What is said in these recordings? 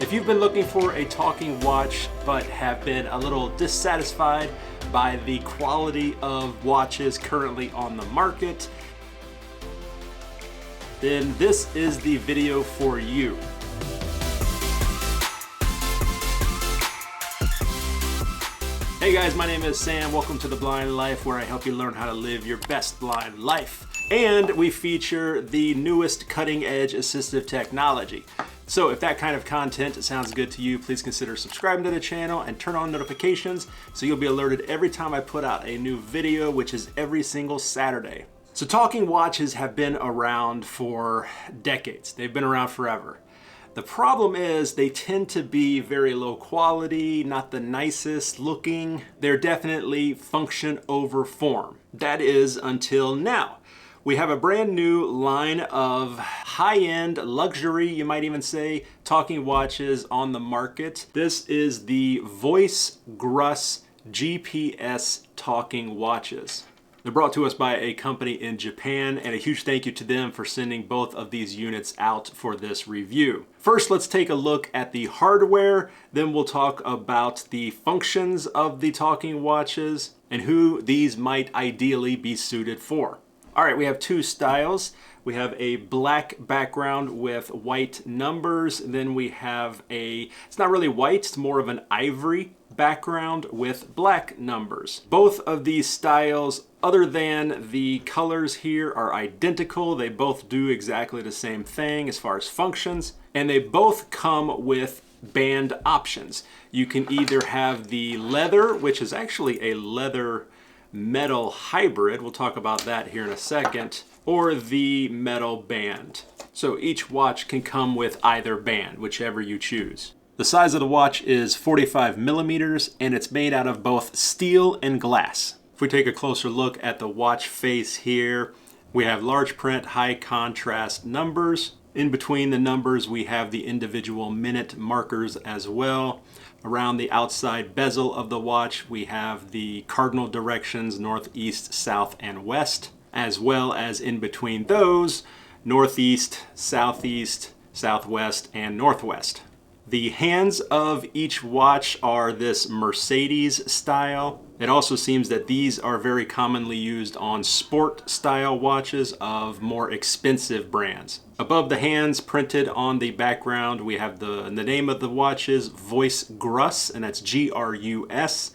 If you've been looking for a talking watch but have been a little dissatisfied by the quality of watches currently on the market, then this is the video for you. Hey guys, my name is Sam. Welcome to The Blind Life, where I help you learn how to live your best blind life. And we feature the newest cutting-edge assistive technology. So if that kind of content sounds good to you, please consider subscribing to the channel and turn on notifications so you'll be alerted every time I put out a new video, which is every single Saturday. So talking watches have been around for decades. They've been around forever. The problem is they tend to be very low quality, not the nicest looking. They're definitely function over form. That is until now. We have a brand new line of high-end luxury, you might even say, talking watches on the market. This is the Voice GRUS GPS talking watches. They're brought to us by a company in Japan, and a huge thank you to them for sending both of these units out for this review. First, let's take a look at the hardware, then we'll talk about the functions of the talking watches and who these might ideally be suited for. All right, we have two styles. We have a black background with white numbers. Then we have it's not really white, it's more of an ivory background with black numbers. Both of these styles, other than the colors here, are identical. They both do exactly the same thing as far as functions, and they both come with band options. You can either have the leather, which is actually a leather metal hybrid, we'll talk about that here in a second, or the metal band. So each watch can come with either band, whichever you choose. The size of the watch is 45 millimeters, and it's made out of both steel and glass. If we take a closer look at the watch face here, we have large print, high contrast numbers. In between the numbers, we have the individual minute markers as well. Around the outside bezel of the watch, we have the cardinal directions, north, east, south, and west, as well as in between those, northeast, southeast, southwest, and northwest. The hands of each watch are this Mercedes style. It also seems that these are very commonly used on sport style watches of more expensive brands. Above the hands, printed on the background, we have the name of the watches, Voice GRUS, and that's G-R-U-S.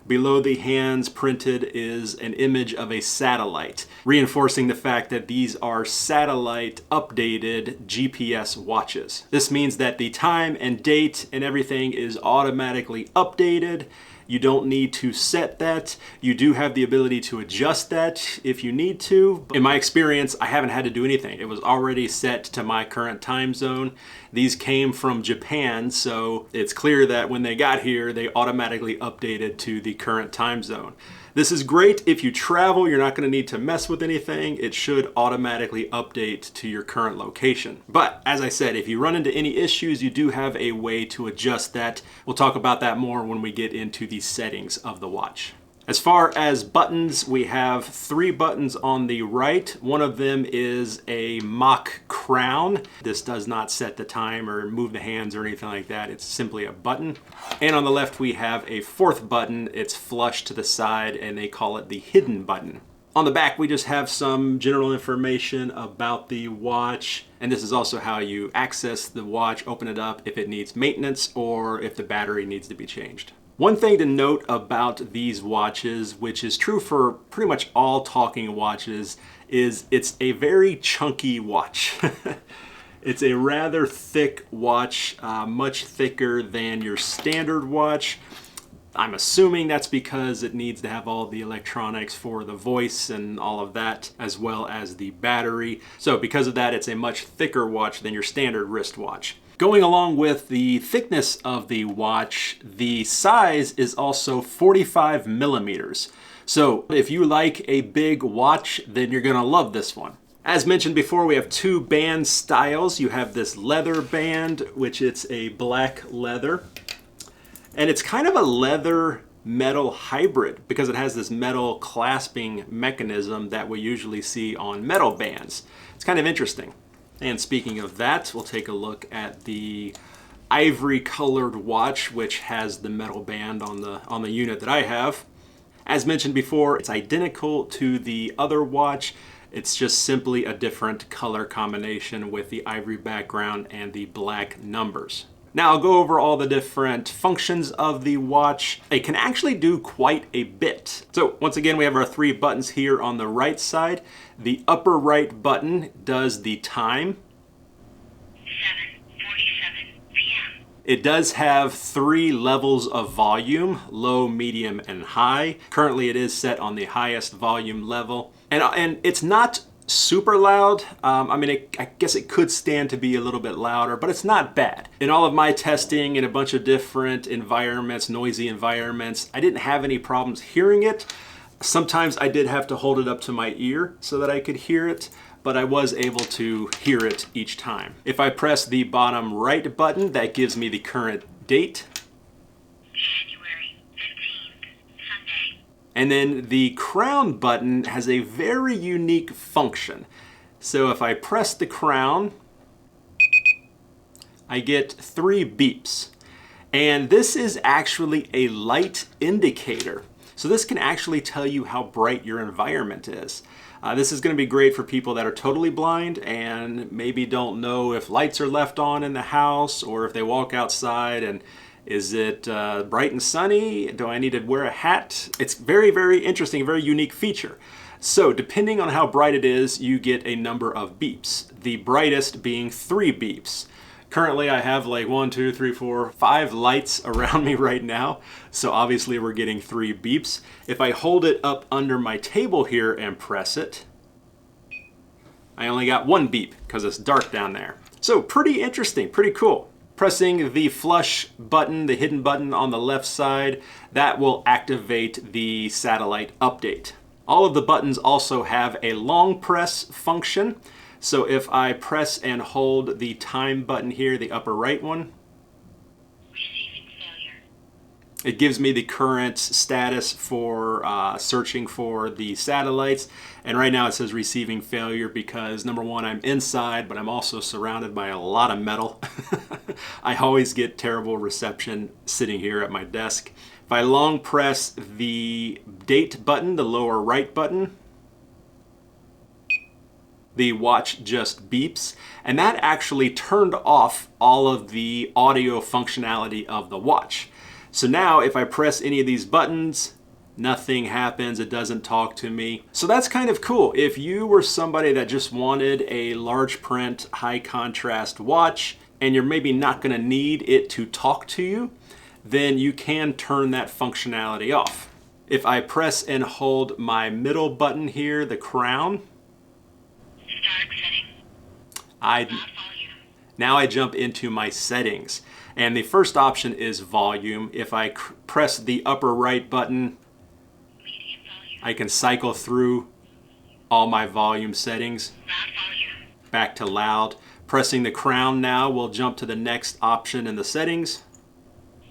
Below the hands printed is an image of a satellite, reinforcing the fact that these are satellite updated GPS watches. This means that the time and date and everything is automatically updated. You don't need to set that. You do have the ability to adjust that if you need to. In my experience, I haven't had to do anything. It was already set to my current time zone. These came from Japan, so it's clear that when they got here, they automatically updated to the current time zone. This is great if you travel. You're not going to need to mess with anything. It should automatically update to your current location. But as I said, if you run into any issues, you do have a way to adjust that. We'll talk about that more when we get into the settings of the watch. As far as buttons, we have 3 buttons on the right. One of them is a Mach crown. This does not set the time or move the hands or anything like that. It's simply a button. And on the left, we have a 4th button. It's flush to the side, and they call it the hidden button. On the back, we just have some general information about the watch. And this is also how you access the watch, open it up if it needs maintenance or if the battery needs to be changed. One thing to note about these watches, which is true for pretty much all talking watches, is it's a very chunky watch. It's a rather thick watch, much thicker than your standard watch. I'm assuming that's because it needs to have all the electronics for the voice and all of that, as well as the battery. So because of that, it's a much thicker watch than your standard wristwatch. Going along with the thickness of the watch, the size is also 45 millimeters. So if you like a big watch, then you're gonna love this one. As mentioned before, we have 2 band styles. You have this leather band, which it's a black leather. And it's kind of a leather metal hybrid because it has this metal clasping mechanism that we usually see on metal bands. It's kind of interesting. And speaking of that, we'll take a look at the ivory colored watch, which has the metal band on the unit that I have. As mentioned before, it's identical to the other watch. It's just simply a different color combination with the ivory background and the black numbers. Now I'll go over all the different functions of the watch. It can actually do quite a bit. So once again, we have our 3 buttons here on the right side. The upper right button does the time. 7:47 p.m. It does have 3 levels of volume, low, medium, and high. Currently it is set on the highest volume level. And it's not super loud. I mean, I guess it could stand to be a little bit louder, but it's not bad. In all of my testing in a bunch of different environments, noisy environments, I didn't have any problems hearing it. Sometimes I did have to hold it up to my ear so that I could hear it, but I was able to hear it each time. If I press the bottom right button, that gives me the current date. January 15th, Sunday. And then the crown button has a very unique function. So if I press the crown, I get 3 beeps. And this is actually a light indicator. So this can actually tell you how bright your environment is. This is going to be great for people that are totally blind and maybe don't know if lights are left on in the house, or if they walk outside and is it bright and sunny? Do I need to wear a hat? It's very, very interesting, very unique feature. So depending on how bright it is, you get a number of beeps. The brightest being 3 beeps. Currently I have like 1, 2, 3, 4, 5 lights around me right now. So obviously we're getting 3 beeps. If I hold it up under my table here and press it, I only got 1 beep because it's dark down there. So pretty interesting, pretty cool. Pressing the flush button, the hidden button on the left side, that will activate the satellite update. All of the buttons also have a long press function. So if I press and hold the time button here, the upper right one, Receiving failure. it gives me the current status for searching for the satellites. And right now it says receiving failure because number one, I'm inside, but I'm also surrounded by a lot of metal. I always get terrible reception sitting here at my desk. If I long press the date button, the lower right button, the watch just beeps, and that actually turned off all of the audio functionality of the watch. So now if I press any of these buttons, nothing happens, it doesn't talk to me. So that's kind of cool. If you were somebody that just wanted a large print, high contrast watch, and you're maybe not gonna need it to talk to you, then you can turn that functionality off. If I press and hold my middle button here, the crown, Start setting. I Not volume. now I jump into my settings. And the first option is volume. If I press the upper right button, Medium volume. I can cycle through all my volume settings. Loud volume. Back to loud. Pressing the crown now will jump to the next option in the settings.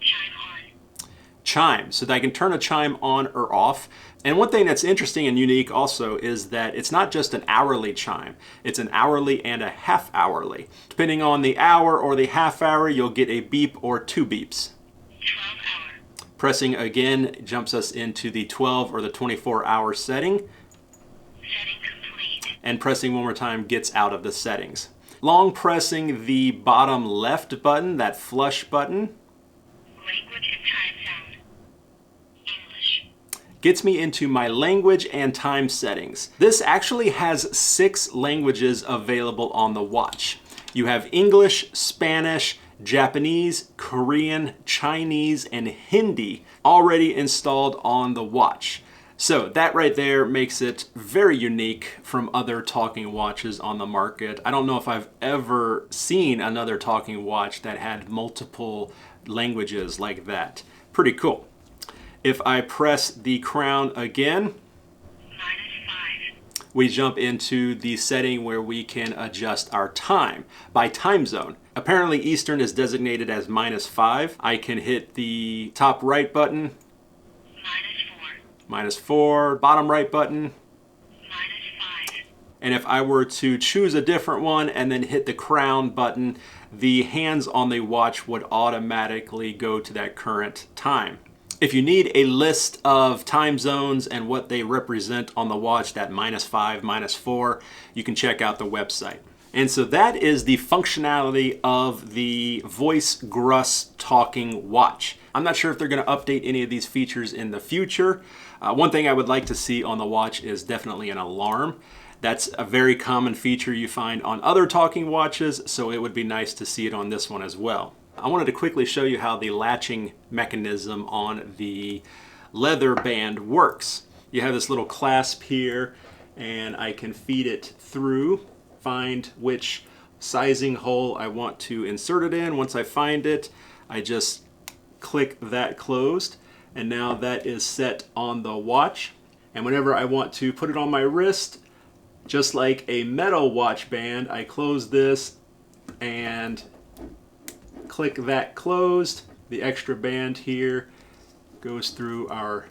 Chime on. Chime, so that I can turn a chime on or off. And one thing that's interesting and unique also is that it's not just an hourly chime. It's an hourly and a half hourly. Depending on the hour or the half hour, you'll get a beep or 2 beeps. 12-hour. Pressing again jumps us into the 12 or the 24-hour setting. Setting complete. And pressing one more time gets out of the settings. Long pressing the bottom left button, that flush button, Language and time sound. English. gets me into my language and time settings. This actually has 6 languages available on the watch. You have English, Spanish, Japanese, Korean, Chinese, and Hindi already installed on the watch. So that right there makes it very unique from other talking watches on the market. I don't know if I've ever seen another talking watch that had multiple languages like that. Pretty cool. If I press the crown again, -5. we jump into the setting where we can adjust our time by time zone. Apparently Eastern is designated as -5. I can hit the top right button, -4. -4, bottom right button, -5. and if I were to choose a different one and then hit the crown button, the hands on the watch would automatically go to that current time. If you need a list of time zones and what they represent on the watch, that -5, -4, you can check out the website. And so that is the functionality of the voice GRUS talking watch. I'm not sure if they're going to update any of these features in the future. One thing I would like to see on the watch is definitely an alarm. That's a very common feature you find on other talking watches, so it would be nice to see it on this one as well. I wanted to quickly show you how the latching mechanism on the leather band works. You have this little clasp here, and I can feed it through, find which sizing hole I want to insert it in. Once I find it, I just click that closed, and now that is set on the watch. And whenever I want to put it on my wrist, just like a metal watch band, I close this and click that closed. The extra band here goes through our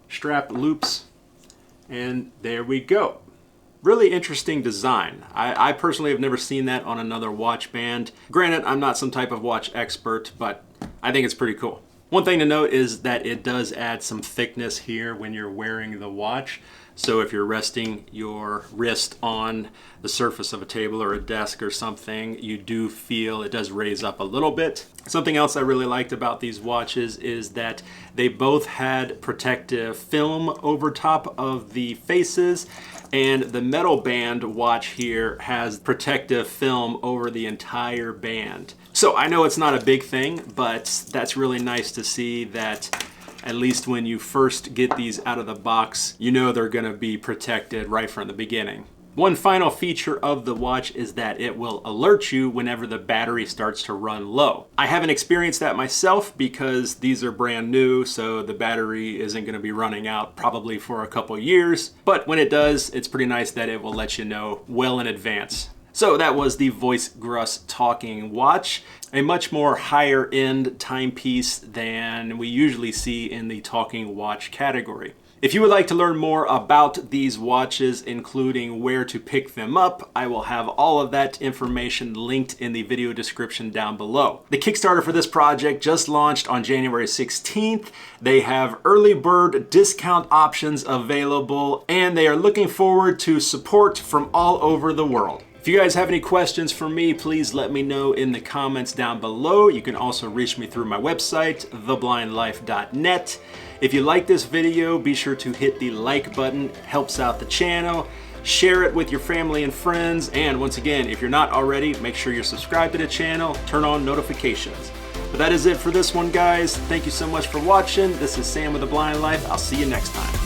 strap loops, and there we go. Really interesting design. I personally have never seen that on another watch band. Granted, I'm not some type of watch expert, but I think it's pretty cool. One thing to note is that it does add some thickness here when you're wearing the watch. So if you're resting your wrist on the surface of a table or a desk or something, you do feel it does raise up a little bit. Something else I really liked about these watches is that they both had protective film over top of the faces, and the metal band watch here has protective film over the entire band. So I know it's not a big thing, but that's really nice to see that at least when you first get these out of the box, you know they're going to be protected right from the beginning. One final feature of the watch is that it will alert you whenever the battery starts to run low. I haven't experienced that myself because these are brand new, so the battery isn't going to be running out probably for a couple years. But when it does, it's pretty nice that it will let you know well in advance. So that was the Voice GRUS talking watch, a much more higher end timepiece than we usually see in the talking watch category. If you would like to learn more about these watches, including where to pick them up, I will have all of that information linked in the video description down below. The Kickstarter for this project just launched on January 16th. They have early bird discount options available, and they are looking forward to support from all over the world. If you guys have any questions for me, please let me know in the comments down below. You can also reach me through my website, theblindlife.net. If you like this video, be sure to hit the like button. It helps out the channel. Share it with your family and friends. And once again, if you're not already, make sure you're subscribed to the channel, turn on notifications. But that is it for this one, guys. Thank you so much for watching. This is Sam with The Blind Life. I'll see you next time.